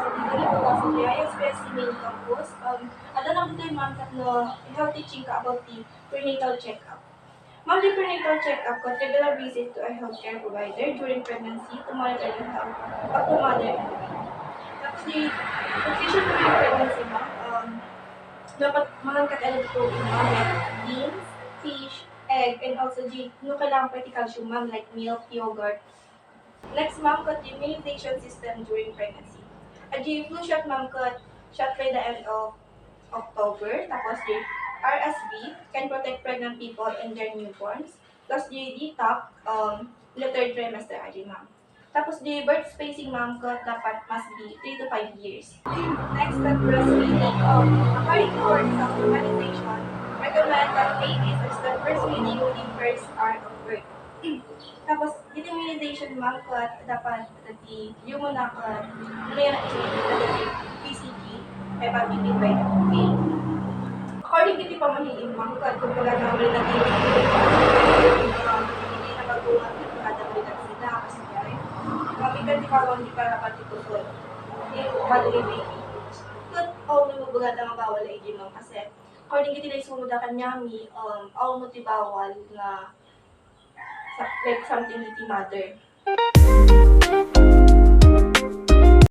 So, dito po kasi kaya specimen campus. Ada na po tayo ma'am no health teaching ka about the prenatal checkup. Ma'am, the prenatal checkup got regular visit to a healthcare provider during pregnancy to monitor the health of the mother and baby. Tapos the nutrition during pregnancy ma'am, dapat mangangkat po ma'am like beans, fish, egg, and also the no kailangan pati calcium ma'am like milk, yogurt. Next ma'am, got the immunization system during pregnancy. The flu shot ma'am got shot by the end of October. Tapos the RSV can protect pregnant people and their newborns. Plus the DTaP, in the third trimester aja ma'am. Tapos the birth spacing ma'am got dapat must be 3 to 5 years. Next, that breastfeeding. According to World Health Organization, recommend that babies are start breastfeeding within first hour of birth. Tapos, immunization ma'am kat dapat dati yung muna kat ano yan dati PCG kay pabibig by A. According kiti pamahiin ma'am kat kung pala na ulit natin hindi na baguhan at kada ulit at sila kasi kaya kami kati kawan di para pati kusod hindi ko madali baby kat all mo bugat ang bawal ay di ma'am kasi according kiti na isunod na kanyami all mo ti bawal na like something with the mother.